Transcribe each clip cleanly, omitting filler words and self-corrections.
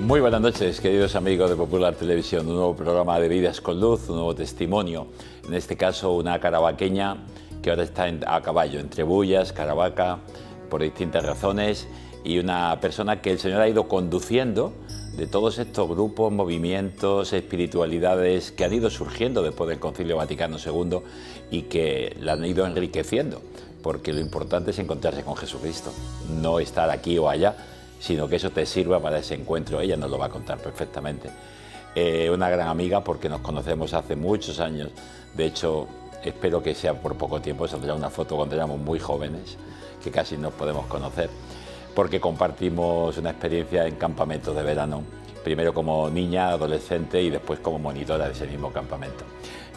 Muy buenas noches, queridos amigos de Popular Televisión. Un nuevo programa de Vidas con Luz, un nuevo testimonio. En este caso, una caravaqueña que ahora está a caballo entre Bullas, Caravaca, por distintas razones, y una persona que el Señor ha ido conduciendo de todos estos grupos, movimientos, espiritualidades que han ido surgiendo después del Concilio Vaticano II y que la han ido enriqueciendo, porque lo importante es encontrarse con Jesucristo, no estar aquí o allá, sino que eso te sirva para ese encuentro. Ella nos lo va a contar perfectamente. Una gran amiga, porque nos conocemos hace muchos años. De hecho, espero que sea por poco tiempo. Saldrá una foto cuando éramos muy jóvenes, que casi nos podemos conocer, porque compartimos una experiencia en campamentos de verano, primero como niña, adolescente y después como monitora de ese mismo campamento.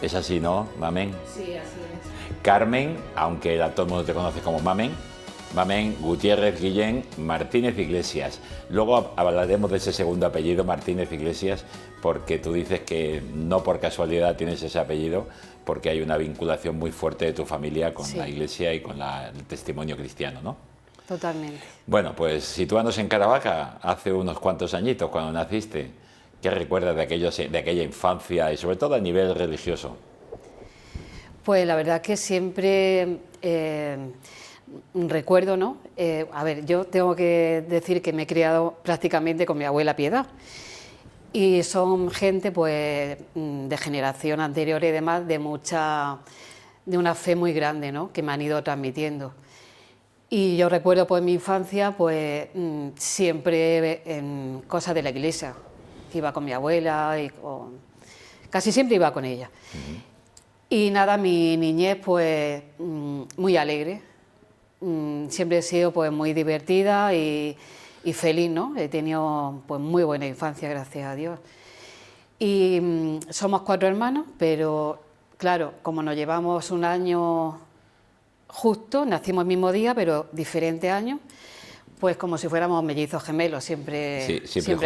¿Es así, no, Mamen? Sí, así es. Carmen, aunque todo el mundo te conoce como Mamen, Mamen Gutiérrez Guillén Martínez Iglesias. Luego hablaremos de ese segundo apellido, Martínez Iglesias, porque tú dices que no por casualidad tienes ese apellido, porque hay una vinculación muy fuerte de tu familia con la Iglesia y con el testimonio cristiano, ¿no? Totalmente. Bueno, pues situándonos en Caravaca, hace unos cuantos añitos, cuando naciste, ¿qué recuerdas de aquella infancia y sobre todo a nivel religioso? Pues la verdad que siempre recuerdo, ¿no? A ver, yo tengo que decir que me he criado prácticamente con mi abuela Piedad. Y son gente, pues, de generación anterior y demás, de una fe muy grande, ¿no? Que me han ido transmitiendo. Y yo recuerdo, pues, en mi infancia, pues, siempre en cosas de la iglesia, que iba con mi abuela y casi siempre iba con ella. Y nada, mi niñez, pues, muy alegre. Siempre he sido, pues, muy divertida y feliz, ¿no? He tenido, pues, muy buena infancia, gracias a Dios. Y somos 4 hermanos, pero claro, como nos llevamos un año justo, nacimos el mismo día, pero diferentes años, pues como si fuéramos mellizos gemelos, siempre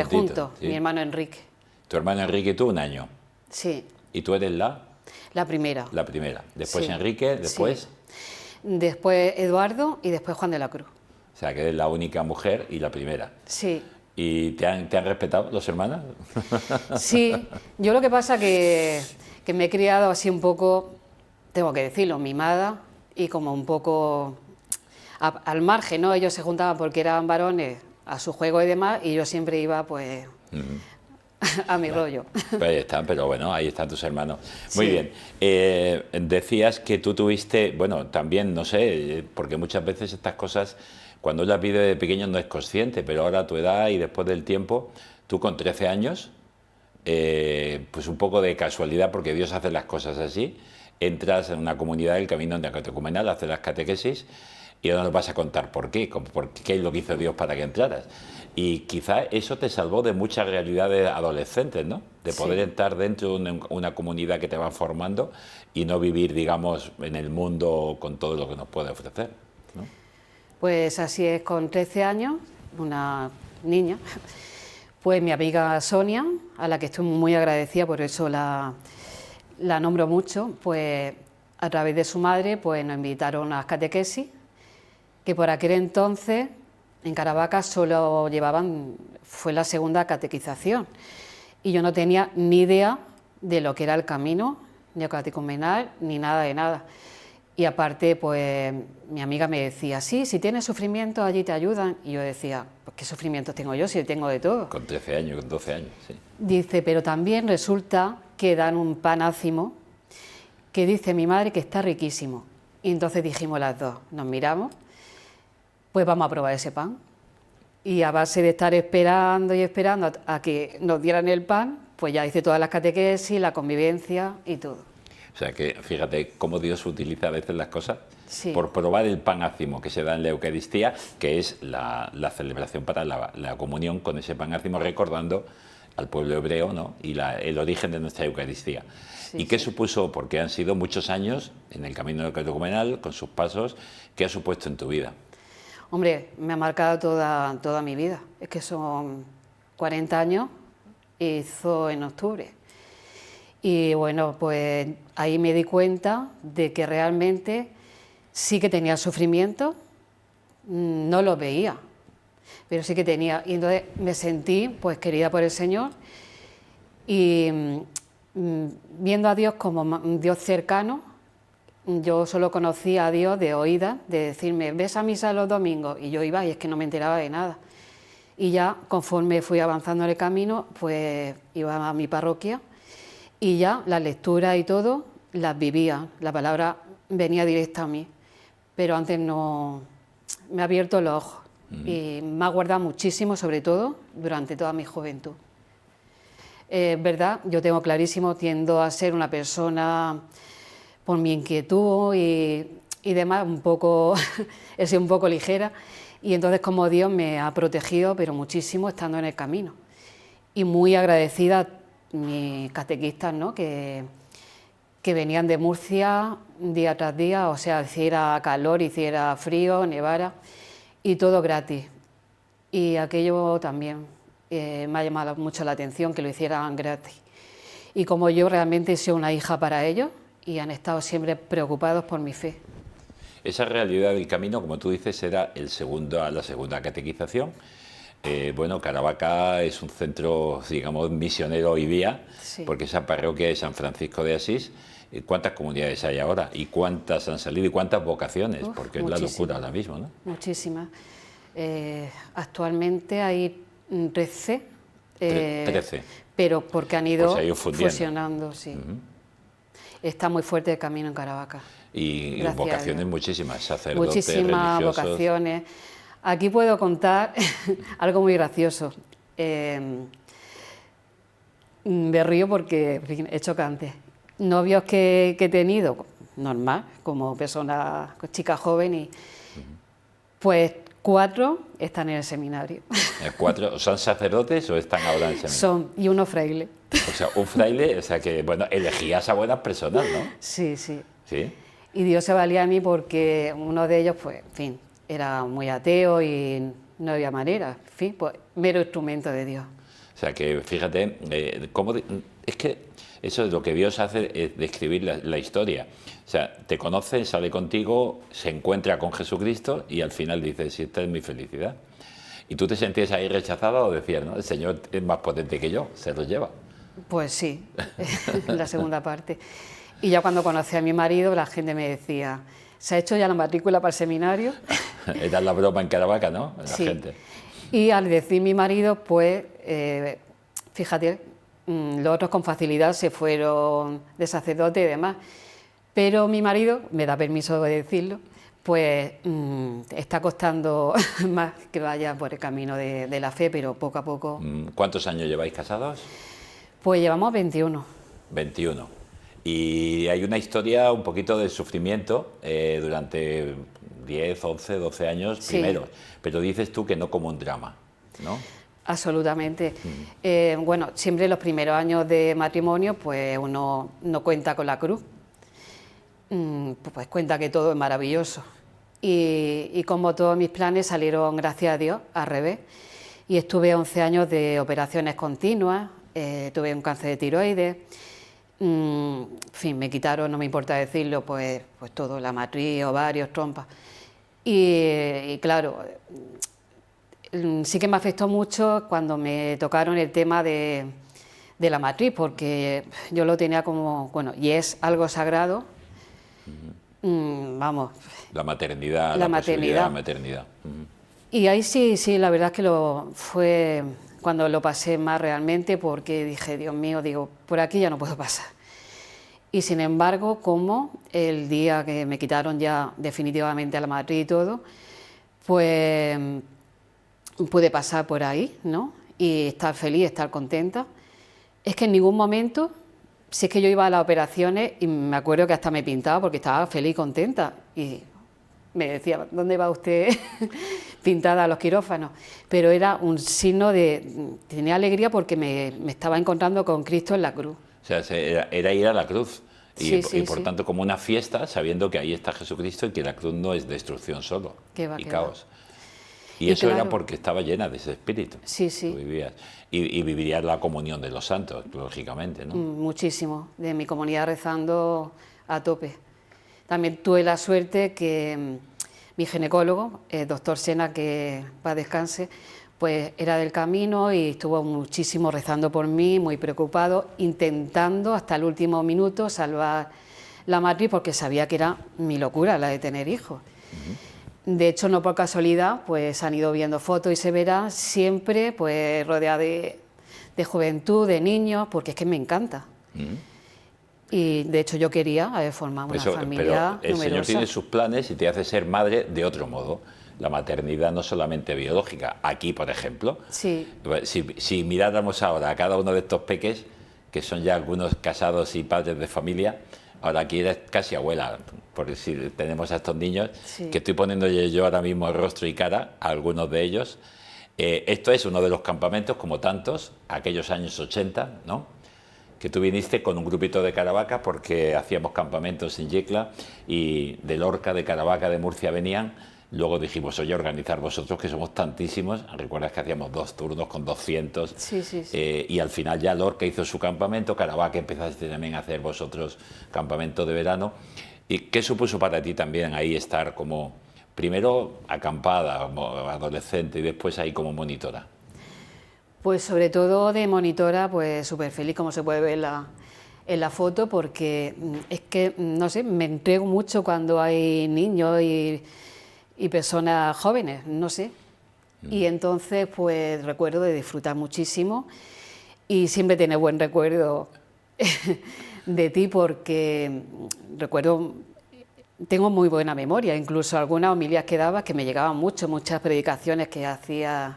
juntos. Sí. Mi hermano Enrique. Tu hermano Enrique y tú un año. Sí. ¿Y tú eres la? La primera. La primera. Después sí. Enrique, después... Sí. Después Eduardo y después Juan de la Cruz. O sea, que eres la única mujer y la primera. Sí. ¿Y te han respetado los hermanos? Sí. Yo lo que pasa que me he criado así un poco, tengo que decirlo, mimada y como un poco al margen, ¿no? Ellos se juntaban porque eran varones a su juego y demás y yo siempre iba, pues... a mi rollo. Pues ahí están, pero bueno, ahí están tus hermanos. Muy bien. Decías que tú tuviste, bueno, también, no sé, porque muchas veces estas cosas, cuando las vive de pequeño no es consciente, pero ahora a tu edad y después del tiempo, tú con 13 años, pues un poco de casualidad, porque Dios hace las cosas así, entras en una comunidad del Camino Neocatecumenal, haces las catequesis, y ahora nos vas a contar por qué es lo que hizo Dios para que entraras. Y quizá eso te salvó de muchas realidades adolescentes, ¿no? De poder entrar dentro de una comunidad que te van formando y no vivir, digamos, en el mundo con todo lo que nos puede ofrecer, ¿no? Pues así es, con 13 años, una niña, pues mi amiga Sonia, a la que estoy muy agradecida, por eso la nombro mucho, pues a través de su madre pues nos invitaron a las catequesis, que por aquel entonces en Caravaca solo fue la segunda catequización y yo no tenía ni idea de lo que era el camino neocatecumenal ni nada de nada. Y aparte, pues mi amiga me decía, sí, si tienes sufrimiento allí te ayudan. Y yo decía, pues ¿qué sufrimientos tengo yo si tengo de todo? Con 13 años, con 12 años, sí. Dice, pero también resulta que dan un pan ácimo que dice mi madre que está riquísimo. Y entonces dijimos las dos, nos miramos, pues vamos a probar ese pan. Y a base de estar esperando y esperando a que nos dieran el pan, pues ya hice todas las catequesis, la convivencia y todo. O sea que fíjate cómo Dios utiliza a veces las cosas por probar el pan ácimo que se da en la Eucaristía, que es la celebración para la comunión con ese pan ácimo, recordando al pueblo hebreo, ¿no? Y el origen de nuestra Eucaristía. ¿Y qué supuso? Porque han sido muchos años en el camino neocatecumenal, con sus pasos. ¿Qué ha supuesto en tu vida? Hombre, me ha marcado toda mi vida. Es que son 40 años, hizo en octubre. Y bueno, pues ahí me di cuenta de que realmente sí que tenía sufrimiento, no lo veía. pero sí que tenía. Y entonces me sentí pues querida por el Señor y viendo a Dios como un Dios cercano. Yo solo conocía a Dios de oídas, de decirme, ves a misa los domingos, y yo iba y es que no me enteraba de nada. Y ya conforme fui avanzando en el camino, pues iba a mi parroquia y ya la lectura y todo las vivía, la palabra venía directa a mí, pero antes no me ha abierto los ojos y me ha guardado muchísimo, sobre todo durante toda mi juventud. Verdad, yo tengo clarísimo, tiendo a ser una persona por mi inquietud y demás, un poco, he sido un poco ligera, y entonces como Dios me ha protegido, pero muchísimo, estando en el camino. Y muy agradecida a mis catequistas, ¿no?, que venían de Murcia día tras día, o sea, hiciera calor, hiciera frío, nevara, y todo gratis. Y aquello también me ha llamado mucho la atención, que lo hicieran gratis. Y como yo realmente he sido una hija para ellos, y han estado siempre preocupados por mi fe. Esa realidad del camino, como tú dices, era la segunda catequización. Bueno, Caravaca es un centro, digamos, misionero hoy día, Sí. porque esa parroquia de San Francisco de Asís, ¿cuántas comunidades hay ahora? ¿Y cuántas han salido? ¿Y cuántas vocaciones? Porque es la locura ahora mismo, ¿no? Muchísimas. Actualmente hay 13. 13. Pero porque han ido Pues fusionando, sí. Está muy fuerte el camino en Caravaca. Y Gracias vocaciones muchísimas, sacerdotes, muchísimas religiosos. vocaciones. Aquí puedo contar algo muy gracioso. Me río porque, en fin, es chocante. Novios que he tenido, normal, como persona, chica joven, y pues 4 están en el seminario. ¿4 son sacerdotes o están ahora en el seminario? Son, y uno fraile. O sea, un fraile, o sea que, bueno, elegías a buenas personas, ¿no? Sí, sí. Sí. Y Dios se valía a mí porque uno de ellos, pues, en fin, era muy ateo y no había manera, en fin, pues, mero instrumento de Dios. O sea que, fíjate, es que eso es lo que Dios hace, es describir la historia. O sea, te conoce, sale contigo, se encuentra con Jesucristo y al final dice, si esta es mi felicidad. ¿Y tú te sentías ahí rechazada o decías, no, el Señor es más potente que yo, se lo lleva? Pues sí, la segunda parte. Y ya cuando conocí a mi marido, la gente me decía, ¿se ha hecho ya la matrícula para el seminario? Era la broma en Caravaca, ¿no? La Sí. gente. Y al decir mi marido, pues, fíjate, los otros con facilidad se fueron de sacerdote y demás. Pero mi marido, me da permiso de decirlo, pues está costando más que vaya por el camino de la fe, pero poco a poco. ¿Cuántos años lleváis casados? Pues llevamos 21. 21. Y hay una historia un poquito de sufrimiento durante 10, 11, 12 años Sí. primero, pero dices tú que no como un drama, ¿no? Absolutamente. Bueno, siempre los primeros años de matrimonio, pues uno no cuenta con la cruz. Pues cuenta que todo es maravilloso. Y como todos mis planes salieron, gracias a Dios, al revés. Y estuve 11 años de operaciones continuas, tuve un cáncer de tiroides, en fin, me quitaron, no me importa decirlo, pues todo, la matriz, ovarios, trompas. Y claro, sí que me afectó mucho cuando me tocaron el tema de la matriz, porque yo lo tenía como, bueno, y es algo sagrado. Vamos. La maternidad, La posibilidad de la maternidad. maternidad. Y ahí sí, la verdad es que fue cuando lo pasé más realmente, porque dije, Dios mío, digo, por aquí ya no puedo pasar. Y sin embargo, como el día que me quitaron ya definitivamente la matriz y todo, pues pude pasar por ahí, ¿no? Y estar feliz, estar contenta. Es que en ningún momento, si es que yo iba a las operaciones y me acuerdo que hasta me pintaba porque estaba feliz y contenta. Y me decía, ¿dónde va usted pintada a los quirófanos? Pero era un signo tenía alegría porque me estaba encontrando con Cristo en la cruz. O sea, era ir a la cruz. Y por Sí. tanto, como una fiesta, sabiendo que ahí está Jesucristo y que la cruz no es destrucción solo y caos. Y eso claro, era porque estaba llena de ese espíritu. Sí. Tú vivías. Y vivirías la comunión de los santos, lógicamente, ¿no? Muchísimo, de mi comunidad rezando a tope. También tuve la suerte que mi ginecólogo, el doctor Sena, que va a descanse, pues era del Camino y estuvo muchísimo rezando por mí, muy preocupado, intentando hasta el último minuto salvar la matriz, porque sabía que era mi locura la de tener hijos. De hecho, no por casualidad, pues han ido viendo fotos y se verá siempre pues rodeada de juventud, de niños, porque es que me encanta. Y de hecho yo quería formar una familia pero el numerosa. Señor tiene sus planes y te hace ser madre de otro modo. La maternidad no solamente biológica. Aquí, por ejemplo, Sí. si miráramos ahora a cada uno de estos peques, que son ya algunos casados y padres de familia, ahora aquí eres casi abuela, porque si tenemos a estos niños, Sí. que estoy poniendo yo ahora mismo rostro y cara a algunos de ellos. Esto es uno de los campamentos, como tantos, aquellos años 80, ¿no?, que tú viniste con un grupito de Caravaca porque hacíamos campamentos en Yecla y de Lorca, de Caravaca, de Murcia venían. Luego dijimos, oye, organizar vosotros, que somos tantísimos. Recuerdas que hacíamos 2 turnos con 200. Sí, sí, sí. Y al final ya Lorca hizo su campamento, Caravaca empezaste también a hacer vosotros campamento de verano. ¿Y qué supuso para ti también ahí estar como, primero acampada, como adolescente y después ahí como monitora? Pues sobre todo de monitora, pues súper feliz, como se puede ver en la foto, porque es que, no sé, me entrego mucho cuando hay niños y personas jóvenes, no sé. Y entonces, pues recuerdo de disfrutar muchísimo y siempre tener buen recuerdo de ti, porque recuerdo, tengo muy buena memoria, incluso algunas homilías que dabas que me llegaban mucho, muchas predicaciones que hacía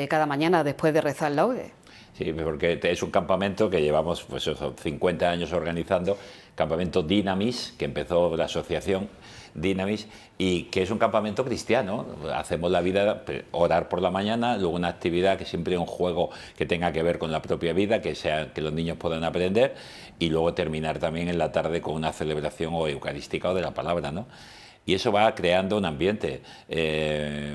cada mañana después de rezar laudes. Sí, porque es un campamento que llevamos pues, 50 años organizando, campamento Dynamis, que empezó la asociación Dynamis, y que es un campamento cristiano. Hacemos la vida, orar por la mañana, luego una actividad que siempre es un juego que tenga que ver con la propia vida, que los niños puedan aprender, y luego terminar también en la tarde con una celebración o eucarística o de la palabra, ¿no? Y eso va creando un ambiente.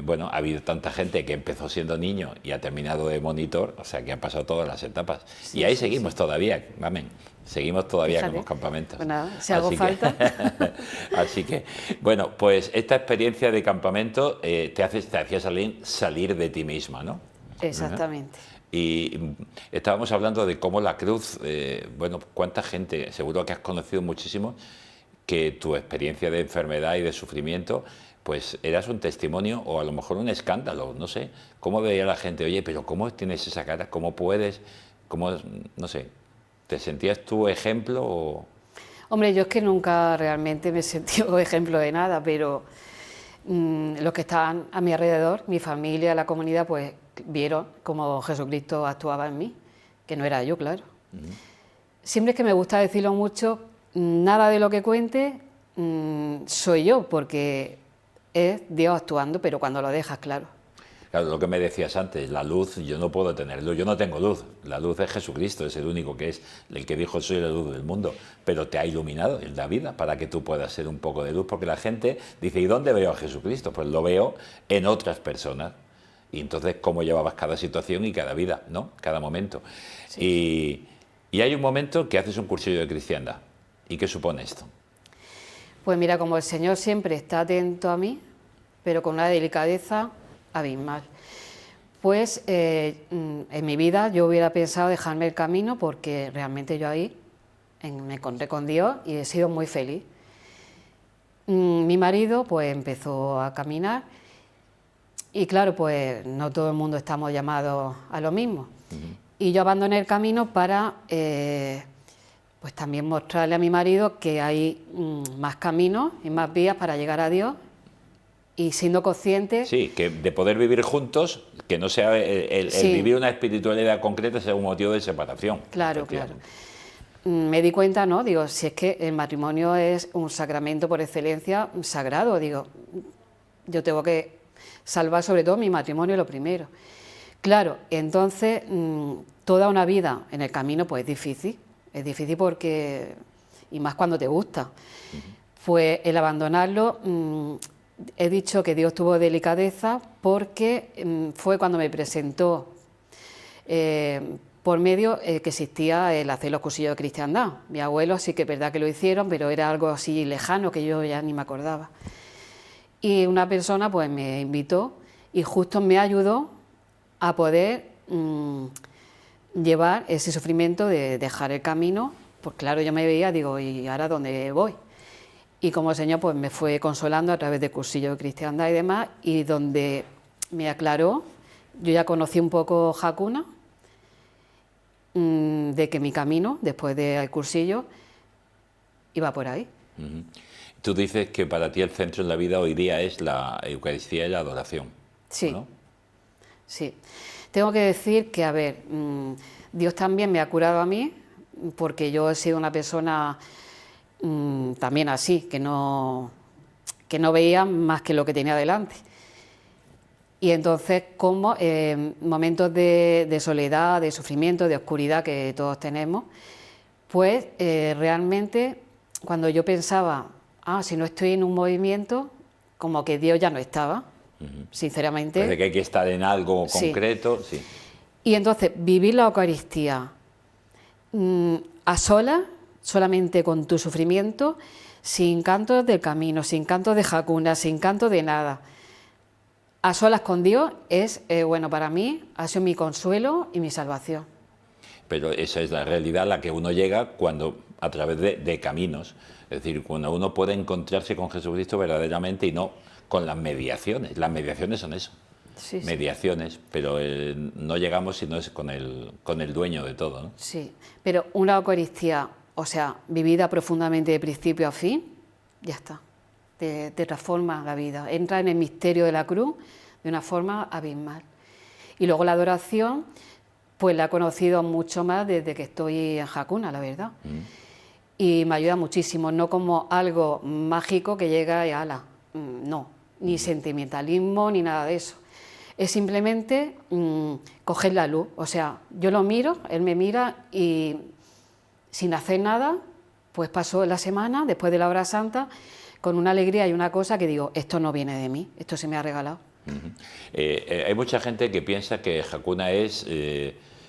Bueno, ha habido tanta gente que empezó siendo niño y ha terminado de monitor, o sea que han pasado todas las etapas. Sí, y ahí seguimos todavía, amén. Seguimos todavía. Fíjate, con los campamentos. Pues nada, si hago falta. Así que, bueno, pues esta experiencia de campamento te hacía salir de ti misma, ¿no? Exactamente. Y estábamos hablando de cómo la cruz, bueno, cuánta gente, seguro que has conocido muchísimo, que tu experiencia de enfermedad y de sufrimiento, pues eras un testimonio o a lo mejor un escándalo, no sé. ¿Cómo veía la gente? Oye, pero ¿cómo tienes esa cara? ¿Cómo puedes? ¿Cómo, no sé, te sentías tu ejemplo o...? Hombre, yo es que nunca realmente me he sentido ejemplo de nada, pero los que estaban a mi alrededor, mi familia, la comunidad, pues vieron cómo Jesucristo actuaba en mí, que no era yo, claro. Siempre es que me gusta decirlo mucho, nada de lo que cuente soy yo, porque es Dios actuando, pero cuando lo dejas, claro. Claro, lo que me decías antes, la luz, yo no puedo tener luz, yo no tengo luz. La luz es Jesucristo, es el único que es el que dijo soy la luz del mundo, pero te ha iluminado en la vida para que tú puedas ser un poco de luz, porque la gente dice, ¿y dónde veo a Jesucristo? Pues lo veo en otras personas. Y entonces, ¿cómo llevabas cada situación y cada vida, ¿no? Cada momento. Sí. Y hay un momento que haces un cursillo de cristiandad. ¿Y qué supone esto? Pues mira, como el Señor siempre está atento a mí, pero con una delicadeza abismal. Pues en mi vida yo hubiera pensado dejarme el camino porque realmente yo ahí me encontré con Dios y he sido muy feliz. Mi marido pues empezó a caminar y claro, pues no todo el mundo estamos llamados a lo mismo. Y yo abandoné el camino para pues también mostrarle a mi marido que hay más caminos y más vías para llegar a Dios. Y siendo consciente... Sí, que de poder vivir juntos, que no sea el vivir una espiritualidad concreta sea un motivo de separación. Claro, claro. Me di cuenta, ¿no? Digo, si es que el matrimonio es un sacramento por excelencia sagrado, digo, yo tengo que salvar sobre todo mi matrimonio lo primero. Claro, entonces toda una vida en el camino pues es difícil porque, y más cuando te gusta, pues el abandonarlo... He dicho que Dios tuvo delicadeza porque fue cuando me presentó por medio que existía el hacer los cursillos de cristiandad. Mi abuelo sí que es verdad que lo hicieron, pero era algo así lejano que yo ya ni me acordaba. Y una persona pues me invitó y justo me ayudó a poder llevar ese sufrimiento de dejar el camino. Pues claro, yo me veía, digo, ¿y ahora dónde voy? Y como el Señor pues me fue consolando a través de cursillos de cristiandad y demás, y donde me aclaró, yo ya conocí un poco Hakuna, de que mi camino, después del cursillo, iba por ahí. Tú dices que para ti el centro en la vida hoy día es la Eucaristía y la adoración. Sí, ¿no? sí. Tengo que decir que, a ver, Dios también me ha curado a mí, porque yo he sido una persona también así, que no veía más que lo que tenía delante. Y entonces, como momentos de soledad, de sufrimiento, de oscuridad que todos tenemos, pues realmente cuando yo pensaba, si no estoy en un movimiento, como que Dios ya no estaba, sinceramente. Parece que hay que estar en algo concreto, sí. Y entonces, vivir la Eucaristía a solas, solamente con tu sufrimiento, sin cantos del camino, sin cantos de Hakuna, sin cantos de nada. A solas con Dios es, bueno, para mí ha sido mi consuelo y mi salvación. Pero esa es la realidad a la que uno llega cuando a través de caminos. Es decir, cuando uno puede encontrarse con Jesucristo verdaderamente y no con las mediaciones. Las mediaciones son eso, sí, mediaciones, pero no llegamos si no es con el dueño de todo, ¿no? Sí, pero una Eucaristía, o sea, vivida profundamente de principio a fin, ya está. Te transforma la vida, entra en el misterio de la cruz de una forma abismal. Y luego la adoración, pues la he conocido mucho más desde que estoy en Hakuna, la verdad. Y me ayuda muchísimo, no como algo mágico que llega y ala, no, ni sentimentalismo ni nada de eso. Es simplemente coger la luz, o sea, yo lo miro, él me mira y sin hacer nada, pues paso la semana, después de la hora santa, con una alegría y una cosa que digo, esto no viene de mí, esto se me ha regalado. Hay mucha gente que piensa que Hakuna es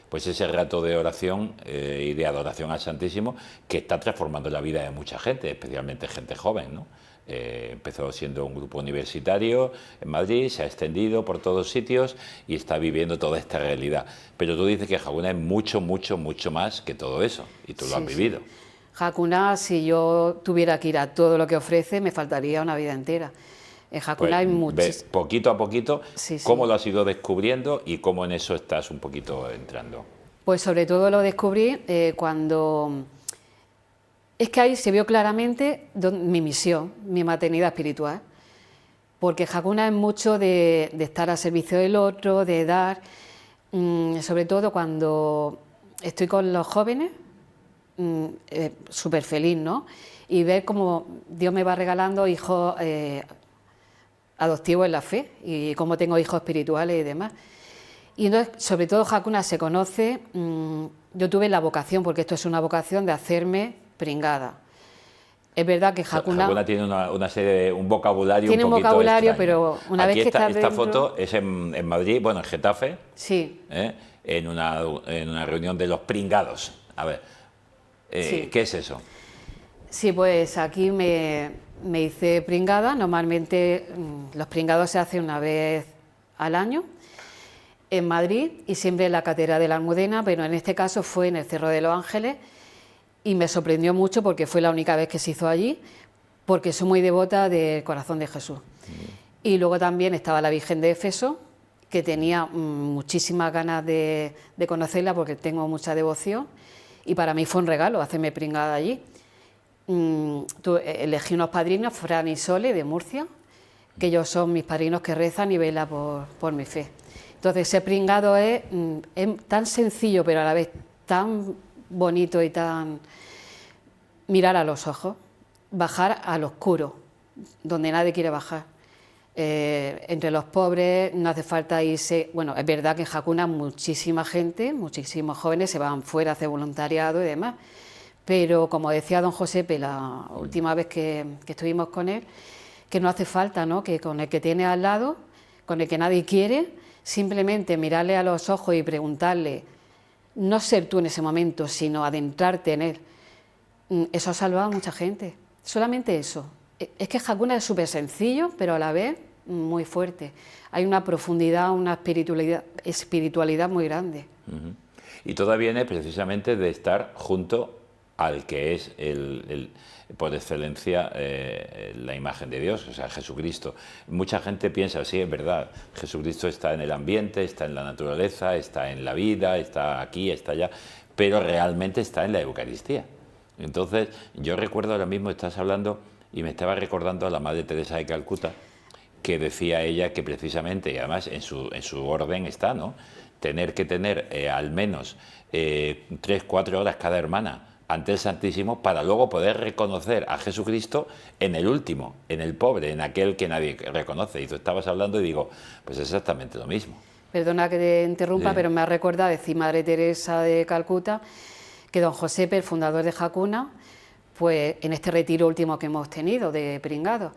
pues ese rato de oración y de adoración al Santísimo que está transformando la vida de mucha gente, especialmente gente joven, ¿no? Empezó siendo un grupo universitario en Madrid, se ha extendido por todos sitios y está viviendo toda esta realidad. Pero tú dices que Hakuna es mucho, mucho, mucho más que todo eso, y tú lo has vivido. Sí. Hakuna, si yo tuviera que ir a todo lo que ofrece, me faltaría una vida entera. En Hakuna pues, hay muchísimo. Poquito a poquito, sí. ¿cómo lo has ido descubriendo y cómo en eso estás un poquito entrando? Pues sobre todo lo descubrí cuando... Es que ahí se vio claramente mi misión, mi maternidad espiritual. Porque Hakuna es mucho de estar al servicio del otro, de dar, sobre todo cuando estoy con los jóvenes, súper feliz, ¿no? Y ver cómo Dios me va regalando hijos adoptivos en la fe y cómo tengo hijos espirituales y demás. Y entonces, sobre todo Hakuna se conoce, yo tuve la vocación, porque esto es una vocación de hacerme pringada. Es verdad que Hakuna tiene una serie, un vocabulario tiene un poquito vocabulario, extraño. pero una Aquí vez que esta dentro... foto es en Madrid, bueno, en Getafe, sí. En una reunión de los pringados. A ver, sí. ¿qué es eso? Sí, pues aquí me hice pringada. Normalmente los pringados se hacen una vez al año en Madrid y siempre en la Catedral de la Almudena, pero en este caso fue en el Cerro de los Ángeles y me sorprendió mucho porque fue la única vez que se hizo allí, porque soy muy devota del Corazón de Jesús. Y luego también estaba la Virgen de Éfeso, que tenía muchísimas ganas de conocerla porque tengo mucha devoción y para mí fue un regalo hacerme pringada allí. Elegí unos padrinos, Fran y Sole de Murcia, que ellos son mis padrinos que rezan y velan por mi fe. Entonces ese pringado es tan sencillo pero a la vez tan bonito y tan... mirar a los ojos, bajar al oscuro, donde nadie quiere bajar. Entre los pobres no hace falta irse... Bueno, es verdad que en Hakuna muchísima gente, muchísimos jóvenes se van fuera a hacer voluntariado y demás, pero como decía don Josepe la última vez que estuvimos con él, que no hace falta, ¿no? Que con el que tiene al lado, con el que nadie quiere, simplemente mirarle a los ojos y preguntarle, no ser tú en ese momento, sino adentrarte en él. Eso ha salvado a mucha gente, solamente eso. Es que Hakuna es súper sencillo, pero a la vez muy fuerte. Hay una profundidad, una espiritualidad muy grande. Uh-huh. Y todo viene precisamente de estar junto al que es por excelencia la imagen de Dios, o sea, Jesucristo. Mucha gente piensa, sí, es verdad, Jesucristo está en el ambiente, está en la naturaleza, está en la vida, está aquí, está allá, pero realmente está en la Eucaristía. Entonces, yo recuerdo ahora mismo, estás hablando y me estaba recordando a la Madre Teresa de Calcuta, que decía ella que precisamente, y además en su orden está, ¿no?, tener que tener al menos 3-4 horas cada hermana ante el Santísimo para luego poder reconocer a Jesucristo en el último, en el pobre, en aquel que nadie reconoce. Y tú estabas hablando y digo, pues exactamente lo mismo. Perdona que te interrumpa, Sí. pero me ha recordado decir Madre Teresa de Calcuta que don Josepe, el fundador de Hakuna, pues en este retiro último que hemos tenido de Pringados,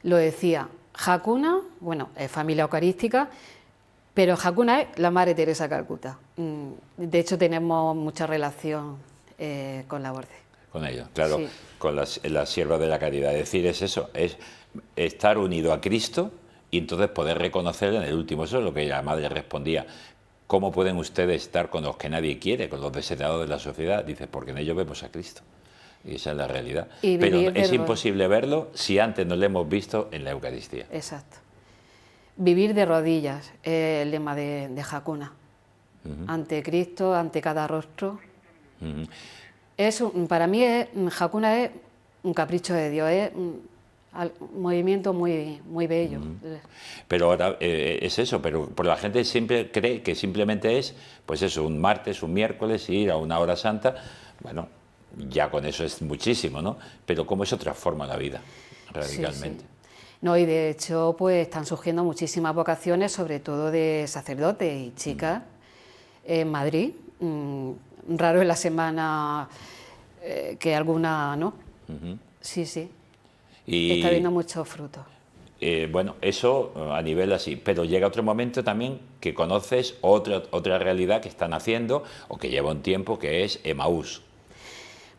lo decía, Hakuna, bueno, es familia eucarística, pero Hakuna es la Madre Teresa de Calcuta. De hecho, tenemos mucha relación con la orden. Con ellos, claro, Sí. con las siervas de la caridad. Es decir, es eso, es estar unido a Cristo y entonces poder reconocer en el último. Eso es lo que la madre respondía. ¿Cómo pueden ustedes estar con los que nadie quiere, con los deseados de la sociedad? Dice, porque en ellos vemos a Cristo. Y esa es la realidad. Pero es imposible verlo si antes no lo hemos visto en la Eucaristía. Exacto. Vivir de rodillas es el lema de Hakuna. Ante Cristo, ante cada rostro. Para mí, Hakuna es un capricho de Dios, es un movimiento muy, muy bello. Pero ahora es eso, pero la gente siempre cree que simplemente es, pues eso, un martes, un miércoles, ir a una hora santa. Bueno, ya con eso es muchísimo, ¿no? Pero cómo eso transforma la vida, radicalmente. Sí, sí. No, y de hecho, pues están surgiendo muchísimas vocaciones, sobre todo de sacerdotes y chicas en Madrid. Raro en la semana que alguna, ¿no? Sí, sí. Y, está viendo muchos frutos. Bueno, eso a nivel así, pero llega otro momento también que conoces otra realidad que están haciendo o que lleva un tiempo, que es Emaús.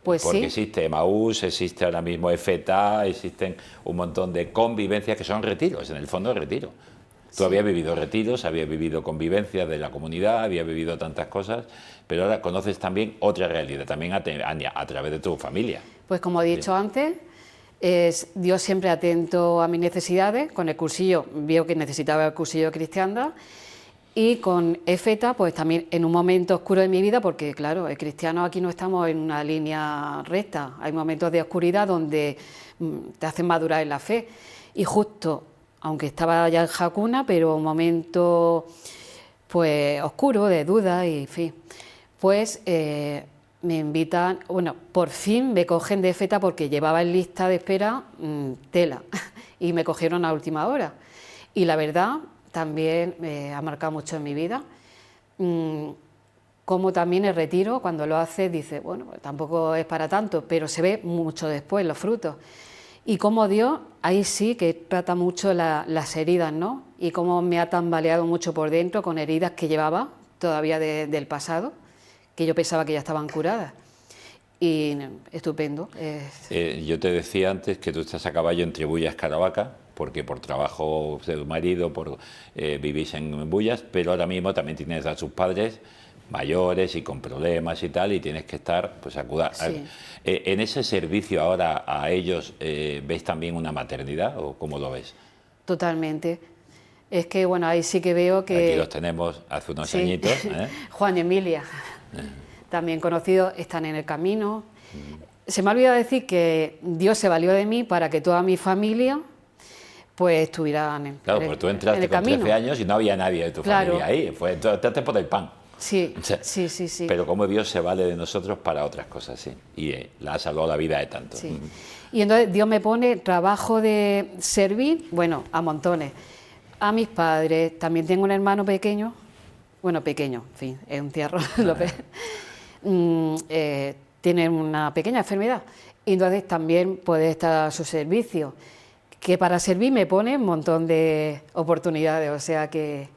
Pues porque sí. existe Emaús, existe ahora mismo EFETA, existen un montón de convivencias que son retiros, en el fondo retiro. Tú habías vivido retiros, habías vivido convivencias de la comunidad, habías vivido tantas cosas, pero ahora conoces también otra realidad, también a través de tu familia. Pues como he dicho antes, Dios siempre atento a mis necesidades. Con el cursillo vio que necesitaba el cursillo de cristiandad, y con EFETA, pues también en un momento oscuro de mi vida, porque claro, el cristiano aquí no estamos en una línea recta, hay momentos de oscuridad donde te hacen madurar en la fe, y justo, aunque estaba ya en Hakuna, pero un momento pues oscuro, de duda y en fin, pues me invitan, bueno, por fin me cogen de EFETA porque llevaba en lista de espera tela y me cogieron a última hora. Y la verdad también ha marcado mucho en mi vida. Como también el retiro, cuando lo haces, dices, bueno, tampoco es para tanto, pero se ve mucho después los frutos. Y como Dios, ahí sí que trata mucho las heridas, ¿no? Y cómo me ha tambaleado mucho por dentro con heridas que llevaba todavía del pasado, que yo pensaba que ya estaban curadas. Y estupendo. Yo te decía antes que tú estás a caballo entre Bullas y Caravaca, porque por trabajo de tu marido vivís en Bullas, pero ahora mismo también tienes a sus padres mayores y con problemas y tal, y tienes que estar, pues acudir. Sí. En ese servicio ahora a ellos, ¿ves también una maternidad o cómo lo ves? Totalmente. Es que, bueno, ahí sí que veo que... Aquí los tenemos hace unos sí. añitos. Juan y Emilia, también conocidos, están en el camino. Se me ha olvidado decir que Dios se valió de mí para que toda mi familia pues estuvieran claro, pues tú entraste con 13 años y no había nadie de tu familia ahí. Entraste por el pan. Sí, o sea, sí. Pero como Dios se vale de nosotros para otras cosas, sí. Y la ha salvado la vida de tantos. Sí. Y entonces Dios me pone trabajo de servir, bueno, a montones. A mis padres, también tengo un hermano pequeño, bueno, pequeño, en fin, es un tierro, tiene una pequeña enfermedad, y entonces también puede estar a su servicio, que para servir me pone un montón de oportunidades, o sea que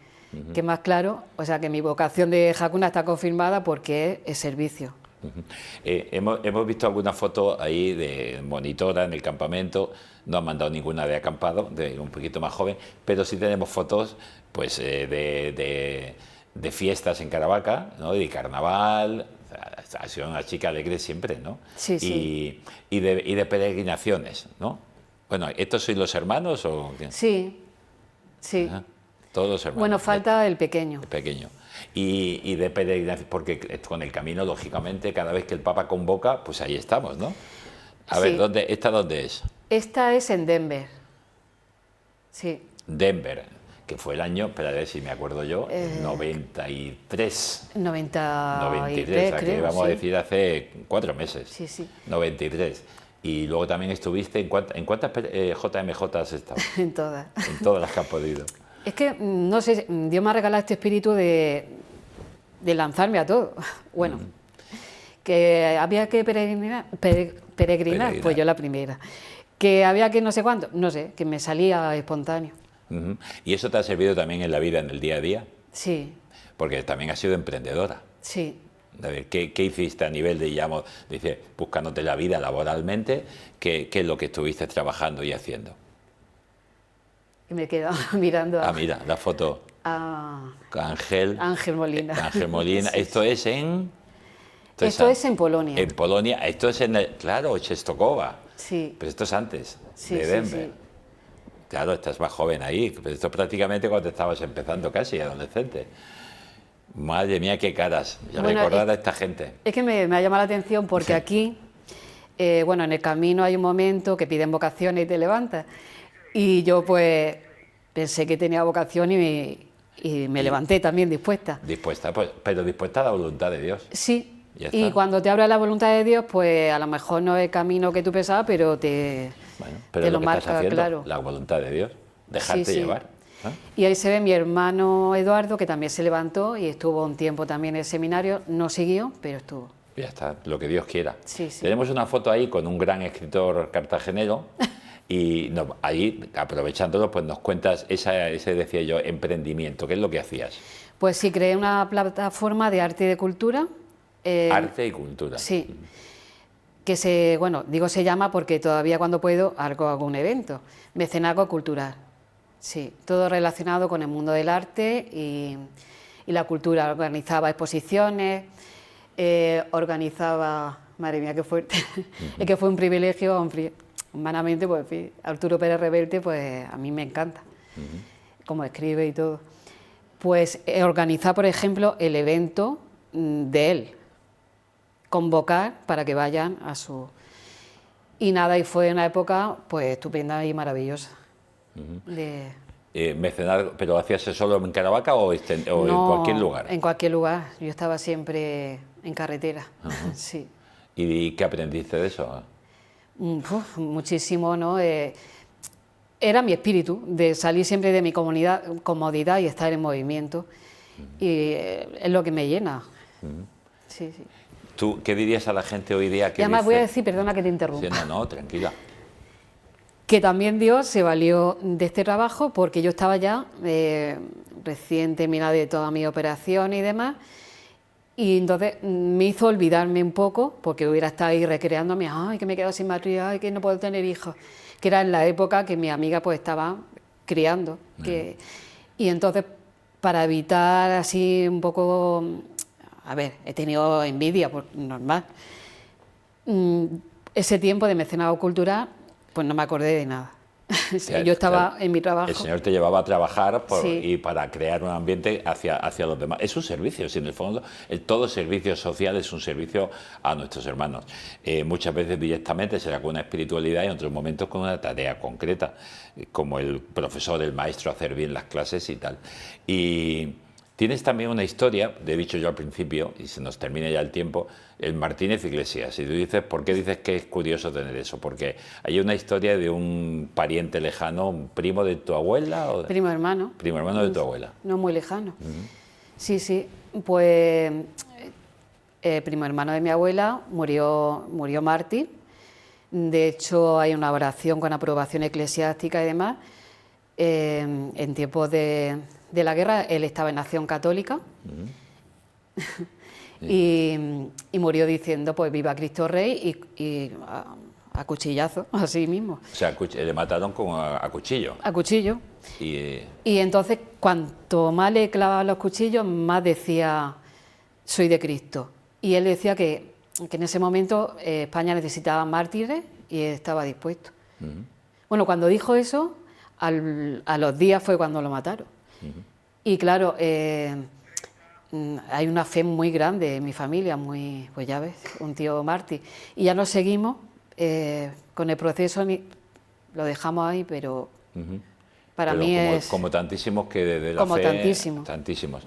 más claro, o sea que mi vocación de Hakuna está confirmada porque es servicio. Ujú. Hemos visto algunas fotos ahí de monitora en el campamento, no han mandado ninguna de acampado, de un poquito más joven, pero sí tenemos fotos pues, de fiestas en Caravaca, ¿no? De carnaval, o sea, ha sido una chica alegre siempre, ¿no? Sí, sí. Y de peregrinaciones, ¿no? Bueno, ¿estos sois los hermanos o qué? Sí, sí. Ajá. Todos los hermanos. Bueno, falta el pequeño. El pequeño. Y de peregrinación, porque con el camino, lógicamente, cada vez que el Papa convoca, pues ahí estamos, ¿no? A ver, Sí. ¿esta dónde es? Esta es en Denver. Sí. Denver, que fue el año, espera a ver si me acuerdo yo, 93. 93, o sea, que creo, vamos a sí. decir hace 4 meses. Sí, sí. 93. Y luego también estuviste, ¿en cuántas JMJ has estado? En todas. En todas las que has podido. Es que, no sé, Dios me ha regalado este espíritu de lanzarme a todo. Bueno, que había que peregrinar, pues yo la primera. Que había que no sé cuánto, no sé, que me salía espontáneo. Ujú. ¿Y eso te ha servido también en la vida, en el día a día? Sí, Porque también has sido emprendedora. sí. A ver, ¿qué hiciste a nivel de, digamos, dice, buscándote la vida laboralmente? ¿Qué es lo que estuviste trabajando y haciendo? Y me he quedado mirando Ah, mira, la foto. a Ángel Molina. Ángel Molina. Sí, Esto sí. es en... Esto es en Polonia. En Polonia. Esto es en, claro, Czestochowa. Sí. Pero esto es antes Sí, de sí, Denver. sí. Claro, estás más joven ahí. Pero esto prácticamente cuando estabas empezando casi, adolescente. Madre mía, qué caras. Ya Bueno, recordar a esta gente. Es que me ha llamado la atención porque Sí. aquí, bueno, en el camino hay un momento que piden vocaciones y te levantas. Y yo pues pensé que tenía vocación y me levanté también dispuesta. Dispuesta, pues, pero dispuesta a la voluntad de Dios. Sí, Ya y está. cuando te abra la voluntad de Dios, pues a lo mejor no es el camino que tú pensabas, pero Bueno, pero te es lo lo que estás marca, haciendo, claro. la voluntad de Dios, dejarte Sí, sí. llevar. ¿Eh? Y ahí se ve mi hermano Eduardo, que también se levantó y estuvo un tiempo también en el seminario, no siguió, pero estuvo. Ya está, lo que Dios quiera. Sí, sí. Tenemos una foto ahí con un gran escritor cartagenero y ahí, aprovechándolo, pues nos cuentas ese, decía yo, emprendimiento. ¿Qué es lo que hacías? Pues sí, creé una plataforma de arte y de cultura. Arte y cultura. Sí, que bueno, digo se llama porque todavía cuando puedo hago algún evento, mecenazgo cultural, sí, todo relacionado con el mundo del arte y la cultura. Organizaba exposiciones, organizaba, madre mía, qué fuerte, es que fue un privilegio, humanamente, pues en fin, Arturo Pérez Reverte, pues a mí me encanta, como escribe y todo. Pues organizar, por ejemplo, el evento de él, convocar para que vayan a su... Y nada, y fue una época pues estupenda y maravillosa. Mecenazgo, ¿pero hacías eso solo en Caravaca o en No, cualquier lugar? En cualquier lugar, yo estaba siempre en carretera, sí. ¿Y qué aprendiste de eso? Muchísimo, ¿no? Era mi espíritu, de salir siempre de mi comodidad y estar en movimiento. Y es lo que me llena. Sí, sí. ¿Tú qué dirías a la gente hoy día que Y además dice... voy a decir, perdona que te interrumpa, Sí, no, tranquila. que también Dios se valió de este trabajo porque yo estaba ya recién terminada de toda mi operación y demás, y entonces me hizo olvidarme un poco, porque hubiera estado ahí recreándome, ay, que me he quedado sin matrimonio, ay, que no puedo tener hijos, que era en la época que mi amiga pues estaba criando, y entonces para evitar así un poco, a ver, he tenido envidia, pues normal, ese tiempo de mecenazgo cultural, pues no me acordé de nada. Yo estaba en mi trabajo. El Señor te llevaba a trabajar Sí. y para crear un ambiente hacia los demás. Es un servicio, si en el fondo todo servicio social es un servicio a nuestros hermanos. Muchas veces directamente será con una espiritualidad y en otros momentos con una tarea concreta, como el profesor, el maestro, hacer bien las clases y tal. Y tienes también una historia, he dicho yo al principio, y se nos termina ya el tiempo, el Martínez Iglesias. Y tú dices, ¿por qué dices que es curioso tener eso? Porque hay una historia de un pariente lejano, un primo de tu abuela. ¿O Primo hermano. Primo hermano de tu abuela. No muy lejano. Sí, sí. Pues primo hermano de mi abuela murió mártir. De hecho, hay una oración con aprobación eclesiástica y demás. En tiempos de la guerra, él estaba en Acción Católica. y murió diciendo, pues viva Cristo Rey, y a cuchillazo, así mismo. O sea, le mataron a cuchillo. A cuchillo. Y entonces, cuanto más le clavaban los cuchillos, más decía, soy de Cristo. Y él decía que en ese momento España necesitaba mártires y estaba dispuesto. Bueno, cuando dijo eso, a los días fue cuando lo mataron. Y claro, hay una fe muy grande en mi familia, pues ya ves, un tío mártir. Y ya nos seguimos con el proceso, lo dejamos ahí, pero para mí es... Como tantísimos que desde la como fe... tantísimos. Tantísimos.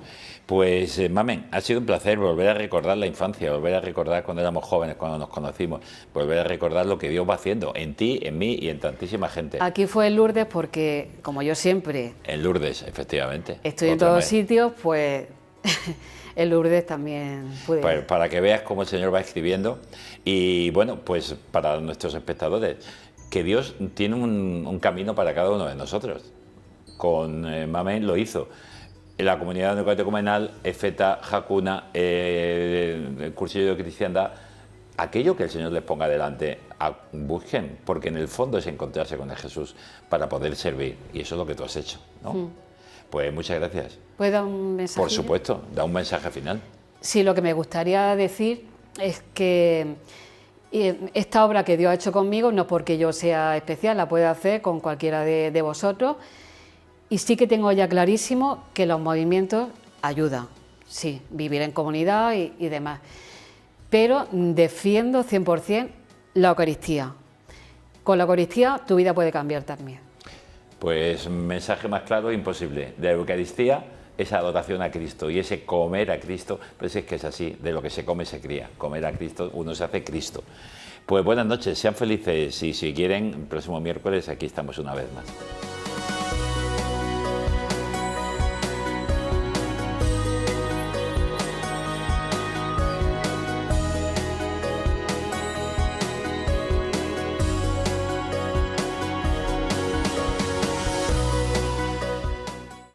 Pues, Mamen, ha sido un placer volver a recordar la infancia, volver a recordar cuando éramos jóvenes, cuando nos conocimos, volver a recordar lo que Dios va haciendo en ti, en mí y en tantísima gente. Aquí fue en Lourdes porque, como yo siempre... En Lourdes, efectivamente. Estoy en todos sitios, pues... en Lourdes también pude. Pues para que veas cómo el Señor va escribiendo. Y bueno, pues para nuestros espectadores, que Dios tiene un camino para cada uno de nosotros. Con Mamen lo hizo. En la comunidad neocatecumenal, EFETA, Jacuna, el cursillo de cristiandad, aquello que el Señor les ponga delante, busquen, porque en el fondo es encontrarse con el Jesús para poder servir. Y eso es lo que tú has hecho, ¿no? Pues muchas gracias. ¿Puedo dar un mensaje? Por supuesto, da un mensaje final. Sí, lo que me gustaría decir es que esta obra que Dios ha hecho conmigo, no porque yo sea especial, la puede hacer con cualquiera de vosotros, y sí que tengo ya clarísimo que los movimientos ayudan, sí, vivir en comunidad y demás, pero defiendo 100% la Eucaristía. Con la Eucaristía tu vida puede cambiar también. Pues mensaje más claro imposible. De la Eucaristía, esa adoración a Cristo y ese comer a Cristo, pues es que es así, de lo que se come se cría. Comer a Cristo, uno se hace Cristo. Pues buenas noches, sean felices y si quieren, el próximo miércoles aquí estamos una vez más.